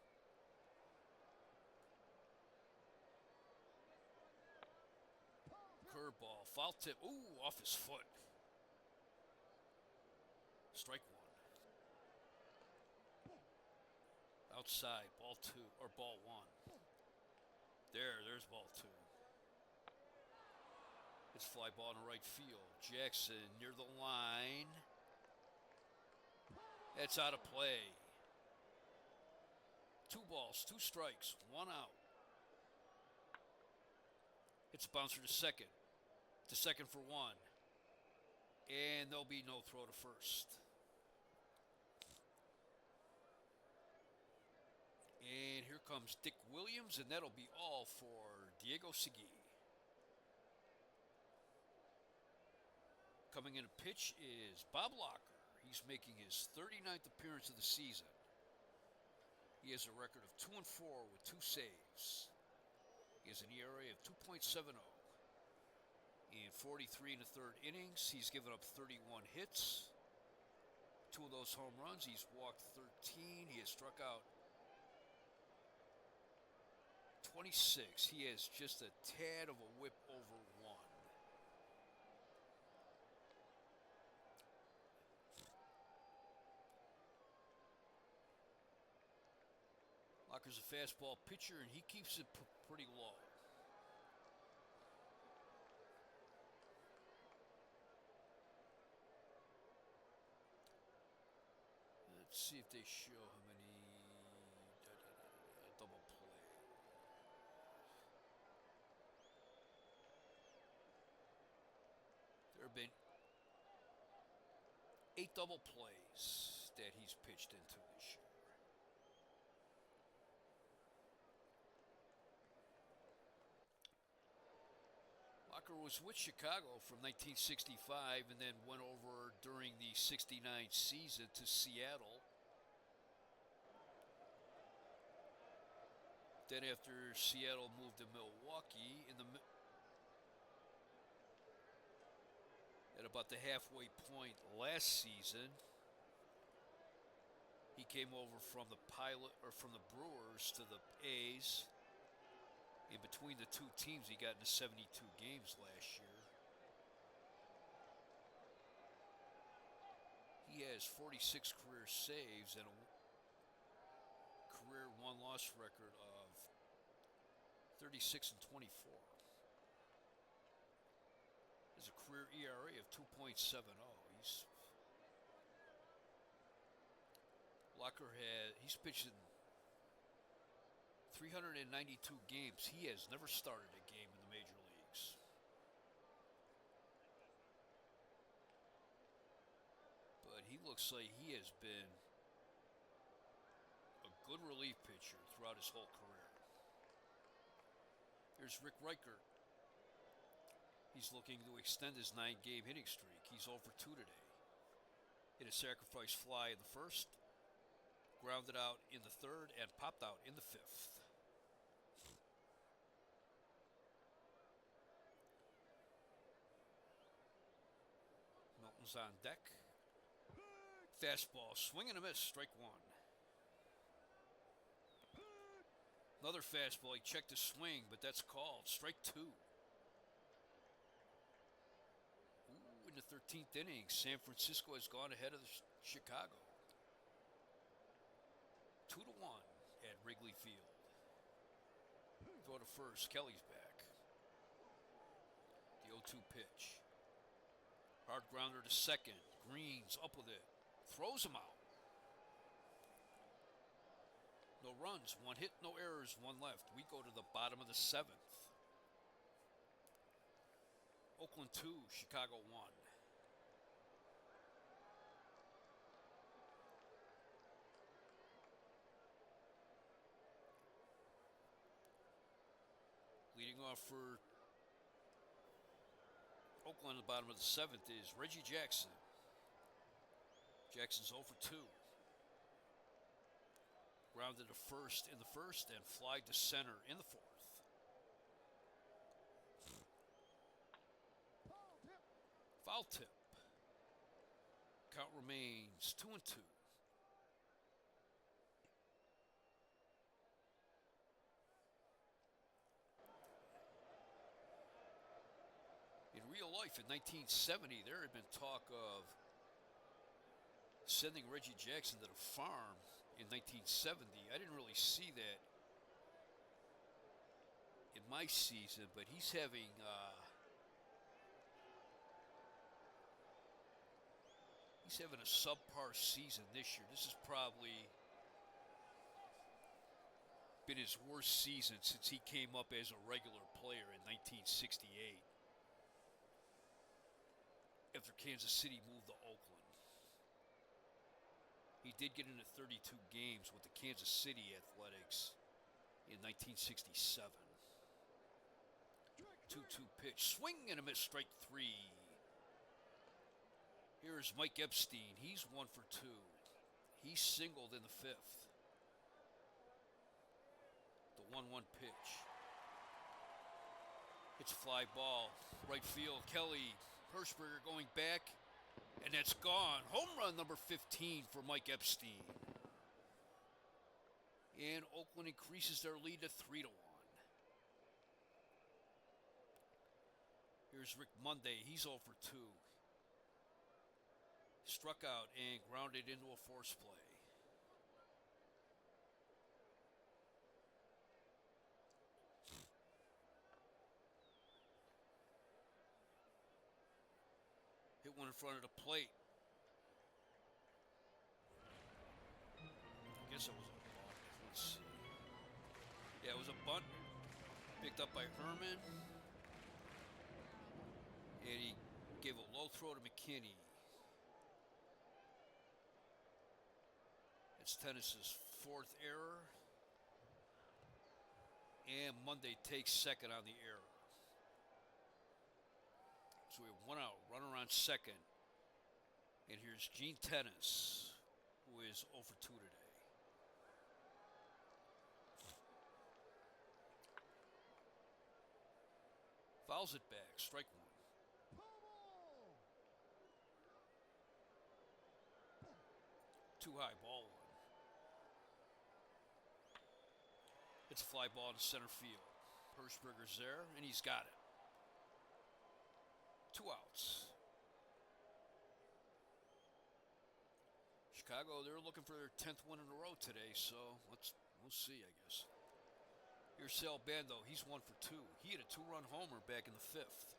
Speaker 1: Curveball, foul tip. Ooh, off his foot. Strike 1. Outside, ball 2, or ball 1. There's ball 2. It's fly ball in the right field. Jackson near the line. That's out of play. 2 balls, 2 strikes, 1 out. It's a bouncer to second. To second for 1. And there'll be no throw to first. And here comes Dick Williams, and that'll be all for Diego Segui. Coming in a pitch is Bob Locker. He's making his 39th appearance of the season. He has a record of 2 and 4 with 2 saves. He has an ERA of 2.70. In 43 and a third innings, he's given up 31 hits. 2 of those home runs. He's walked 13. He has struck out 26. He has just a tad of a whip over 1. Locker's a fastball pitcher, and he keeps it pretty low. Let's see if they show how many double play. There have been 8 double plays that he's pitched into this year. Locker was with Chicago from 1965 and then went over during the 69 season to Seattle. Then after Seattle moved to Milwaukee at about the halfway point last season, he came over from the Brewers to the A's. In between the 2 teams, he got into 72 games last year. He has 46 career saves and a career 1-loss record of 36 and 24. Has a career ERA of 2.70. He's pitched in 392 games. He has never started a game in the major leagues. But he looks like he has been a good relief pitcher throughout his whole career. There's Rick Reichert. He's looking to extend his 9-game hitting streak. He's 0 for 2 today. Hit a sacrifice fly in the first, grounded out in the third, and popped out in the fifth. Milton's on deck. Fastball, swing and a miss, strike 1. Another fastball. He checked the swing, but that's called. Strike two. Ooh, in the 13th inning, San Francisco has gone ahead of Chicago. 2-1 at Wrigley Field. Throw to first. Kelly's back. The 0-2 pitch. Hard grounder to second. Green's up with it. Throws him out. No runs, one hit, no errors, one left. We go to the bottom of the 7th. Oakland 2, Chicago 1. Leading off for Oakland at the bottom of the 7th is Reggie Jackson. Jackson's 0 for 2. Grounded to first in the first and flied to center in the 4th. Foul tip. Count remains 2-2. In real life, in 1970, there had been talk of sending Reggie Jackson to the farm in 1970. I didn't really see that in my season, but he's having a subpar season this year. This has probably been his worst season since he came up as a regular player in 1968 after Kansas City moved to Oakland. He did get into 32 games with the Kansas City Athletics in 1967. 2-2 pitch. Swing and a miss, strike 3. Here's Mike Epstein. He's 1 for 2. He singled in the 5th. The 1-1 pitch. It's a fly ball. Right field. Kelly Hirschberger going back. And that's gone. Home run number 15 for Mike Epstein. And Oakland increases their lead to 3-1. Here's Rick Monday. He's 0 for 2. Struck out and grounded into a force play. Hit one in front of the plate. I guess it was a bunt. Let's see. Yeah, it was a bunt. Picked up by Herman. And he gave a low throw to McKinney. It's Tennis's 4th error. And Monday takes second on the error. So we have 1 out, runner on second. And here's Gene Tennis, who is 0 for 2 today. Fouls it back, strike 1. 2 high, ball 1. It's a fly ball to center field. Hirschberger's there, and he's got it. 2 outs. Chicago, they're looking for their 10th win in a row today, so we'll see, I guess. Here's Sal Bando. He's 1 for 2. He hit a 2-run homer back in the 5th.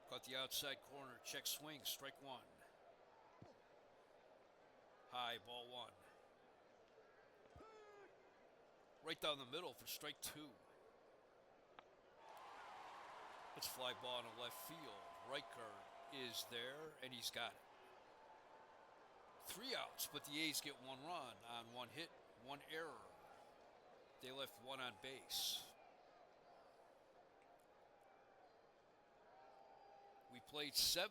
Speaker 1: Caught the outside corner. Check swing. Strike 1. High, ball 1. Right down the middle for strike 2. It's fly ball in the left field. Riker is there, and he's got it. 3 outs, but the A's get 1 run on 1 hit, 1 error. They left 1 on base. We played 7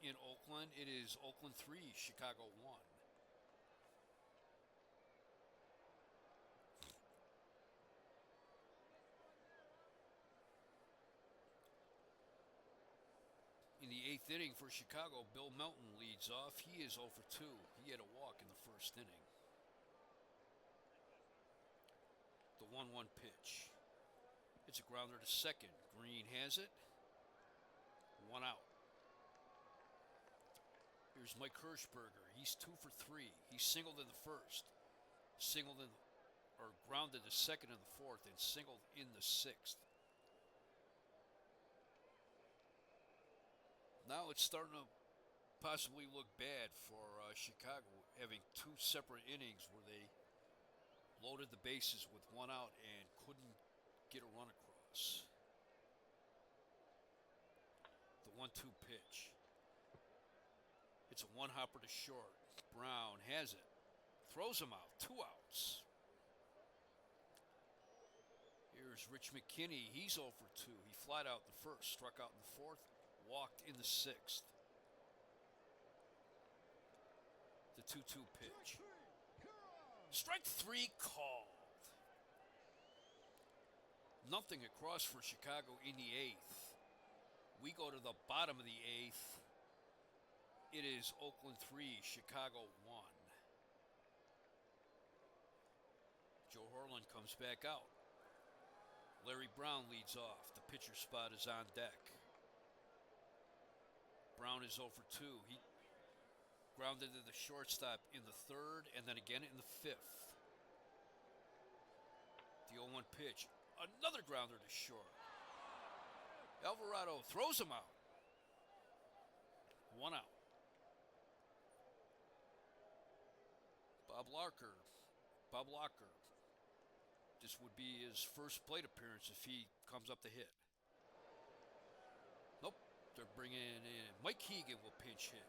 Speaker 1: in Oakland. It is Oakland 3, Chicago 1. In the 8th Eighth inning for Chicago. Bill Melton leads off. He is 0 for 2. He had a walk in the first inning. The 1-1 pitch. It's a grounder to second. Green has it. 1 out. Here's Mike Hirschberger. He's 2 for 3. He singled in the first, grounded the second and the fourth, and singled in the sixth. Now it's starting to possibly look bad for Chicago, having 2 separate innings where they loaded the bases with 1 out and couldn't get a run across. The 1-2 pitch. It's a 1-hopper to short. Brown has it. Throws him out. 2 outs. Here's Rich McKinney. He's 0 for 2. He flied out in the first, struck out in the fourth, walked in the sixth. The 2-2 pitch. Strike 3 called. Nothing across for Chicago in the 8th. We go to the bottom of the 8th. It is Oakland 3, Chicago 1. Joe Horland comes back out. Larry Brown leads off. The pitcher spot is on deck. Brown is 0 for 2. He grounded to the shortstop in the third and then again in the fifth. The 0-1 pitch. Another grounder to short. Alvarado throws him out. 1 out. Bob Locker. This would be his first plate appearance if he comes up to hit. Nope. They're bringing in Mike Hegan will pinch hit.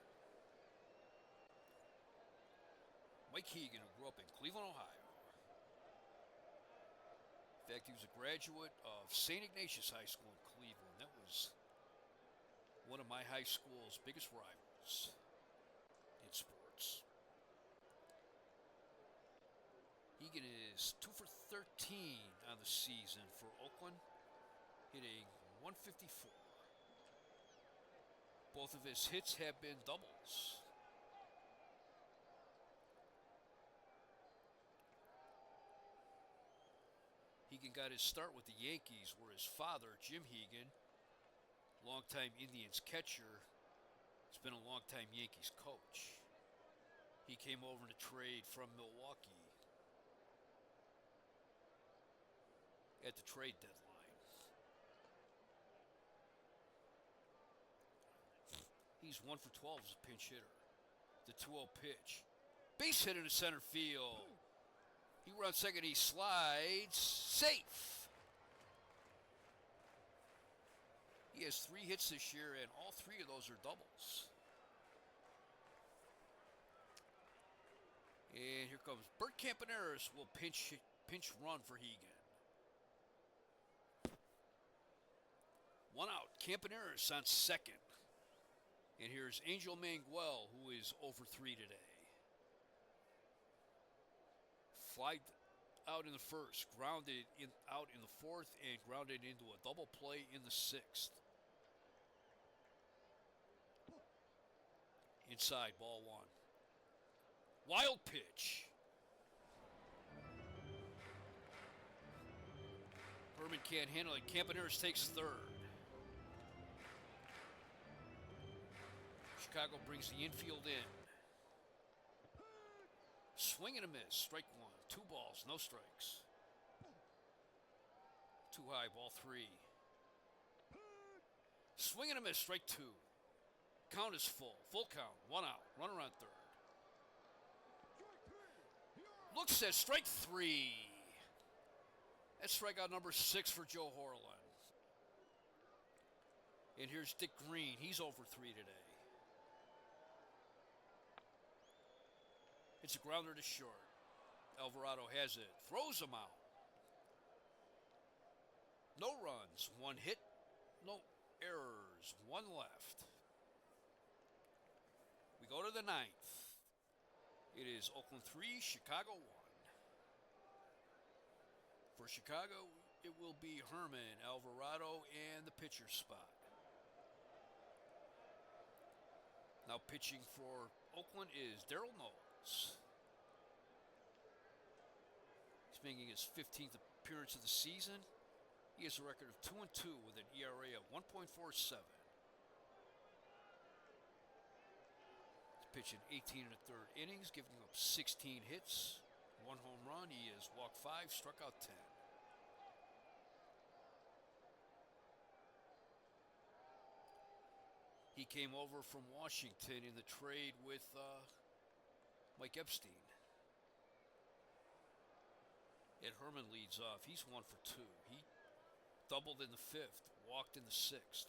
Speaker 1: Mike Hegan, who grew up in Cleveland, Ohio. In fact, he was a graduate of St. Ignatius High School in Cleveland. That was one of my high school's biggest rivals in sports. Hegan is 2 for 13 on the season for Oakland, hitting .154. Both of his hits have been doubles. Hegan got his start with the Yankees, where his father, Jim Hegan, longtime Indians catcher, has been a longtime Yankees coach. He came over to trade from Milwaukee at the trade deadline. He's 1 for 12 as a pinch hitter. The 2-0 pitch. Base hit into center field. He runs second, he slides. Safe. He has 3 hits this year, and all 3 of those are doubles. And here comes Bert Campaneris will pinch run for Hegan. 1 out. Campaneris on second. And here's Angel Manguel, who is 0 for 3 today. Flied out in the first, grounded out in the fourth, and grounded into a double play in the sixth. Inside, ball 1. Wild pitch. Berman can't handle it. Campaneris takes third. Chicago brings the infield in. Swing and a miss. Strike 1. 2 balls, no strikes. Too high, ball 3. Swing and a miss. Strike 2. Count is full. Full count. 1 out. Runner on third. Looks at strike 3. That's strikeout number 6 for Joe Horland. And here's Dick Green. He's 0 for 3 today. It's a grounder to short. Alvarado has it. Throws him out. No runs. 1 hit. No errors. 1 left. We go to the 9th. It is Oakland 3, Chicago 1. For Chicago, it will be Herman, Alvarado, and the pitcher spot. Now pitching for Oakland is Daryl Knowles. He's making his 15th appearance of the season. He has a record of 2-2 with an ERA of 1.47. He's pitching 18 1/3 innings, giving up 16 hits, 1 home run. He has walked 5, struck out 10. He came over from Washington in the trade with Mike Epstein. Ed Herman leads off. He's 1 for 2. He doubled in the 5th, walked in the 6th.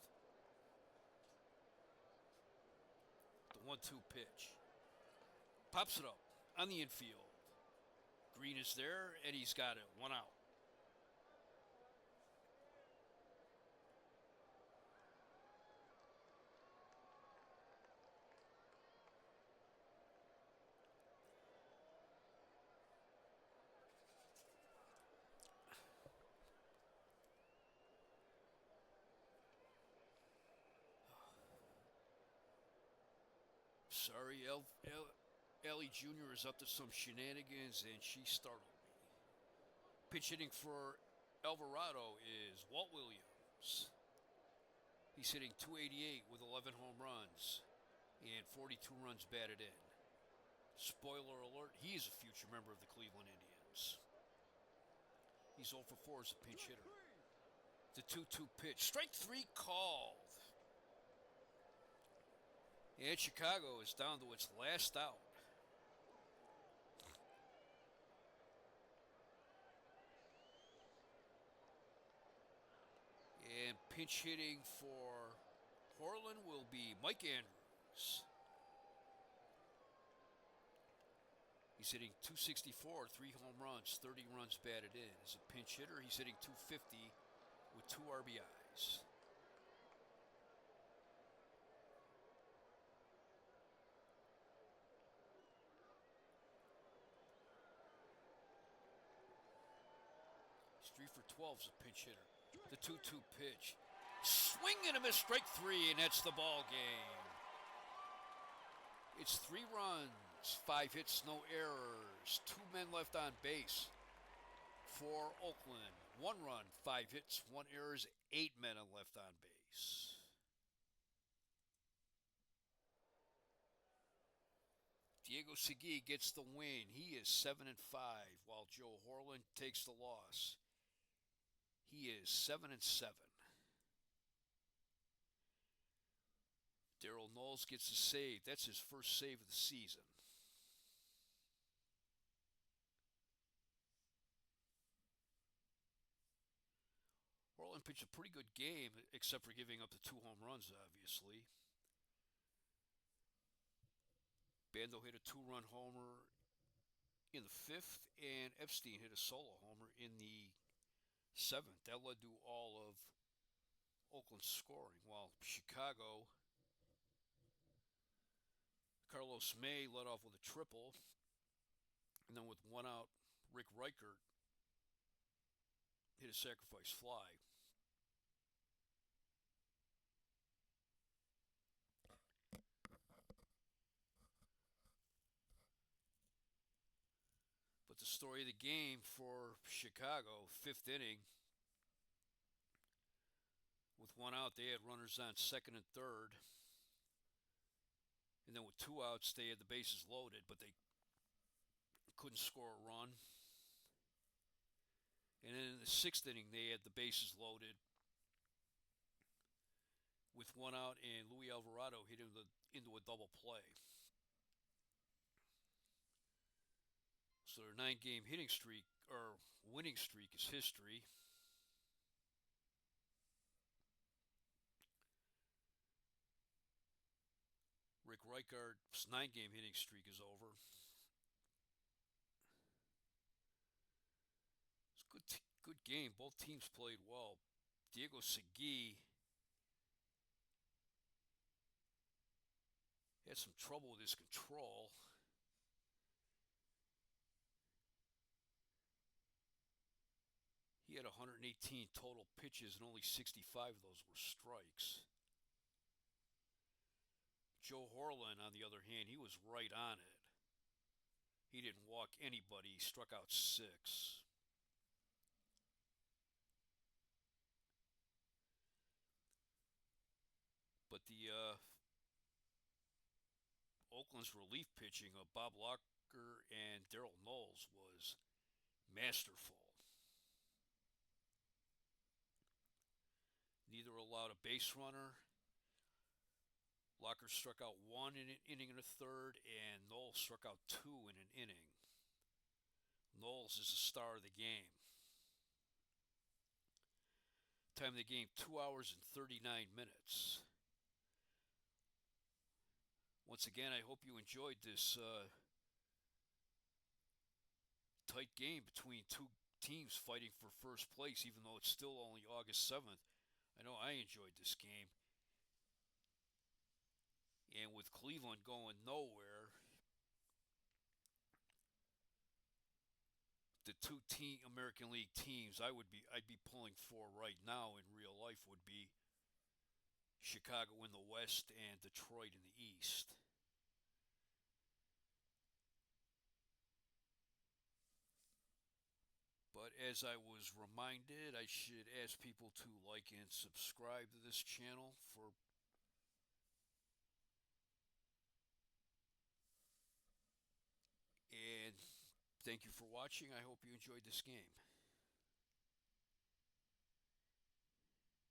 Speaker 1: The 1-2 pitch. Pops it up on the infield. Green is there, and he's got it. 1 out. Sorry, Ellie Jr. is up to some shenanigans, and she startled me. Pitch hitting for Alvarado is Walt Williams. He's hitting .288 with 11 home runs and 42 runs batted in. Spoiler alert, he is a future member of the Cleveland Indians. He's 0 for 4 as a pinch hitter. The 2-2 pitch. Strike 3 called. And Chicago is down to its last out. And pinch hitting for Portland will be Mike Andrews. He's hitting .264, 3 home runs, 30 runs batted in. As a pinch hitter, he's hitting .250 with 2 RBIs. He's 3 for 12 as a pinch hitter. The 2-2 pitch. Swing and a miss, strike 3, and that's the ball game. It's 3 runs, 5 hits, no errors. 2 men left on base for Oakland. 1 run, 5 hits, 1 errors, 8 men left on base. Diego Segui gets the win. He is 7-5, while Joe Horland takes the loss. He is 7-7. Daryl Knowles gets a save. That's his first save of the season. Horland pitched a pretty good game, except for giving up the 2 home runs, obviously. Bando hit a 2-run homer in the 5th, and Epstein hit a solo homer in the 7th. That led to all of Oakland's scoring, while Chicago, Carlos May led off with a triple, and then with 1 out, Rick Reichert hit a sacrifice fly. But the story of the game for Chicago, 5th inning, with 1 out, they had runners on 2nd and 3rd. And then with 2 outs, they had the bases loaded, but they couldn't score a run. And then in the 6th inning, they had the bases loaded with 1 out, and Luis Alvarado hit into a double play. So their 9-game hitting streak, or winning streak, is history. Rick Reichardt's 9-game hitting streak is over. It's a good game. Both teams played well. Diego Segui had some trouble with his control. He had 118 total pitches, and only 65 of those were strikes. Joe Horland, on the other hand, he was right on it. He didn't walk anybody. He struck out 6. But the Oakland's relief pitching of Bob Locker and Daryl Knowles was masterful. Neither allowed a base runner. Locker struck out 1 in an inning and a third, and Knowles struck out 2 in an inning. Knowles is the star of the game. Time of the game, 2 hours and 39 minutes. Once again, I hope you enjoyed this tight game between two teams fighting for first place, even though it's still only August 7th. I know I enjoyed this game. And with Cleveland going nowhere, the two American League teams I'd be pulling for right now in real life would be Chicago in the West and Detroit in the East. But as I was reminded, I should ask people to like and subscribe to this channel for and thank you for watching. I hope you enjoyed this game.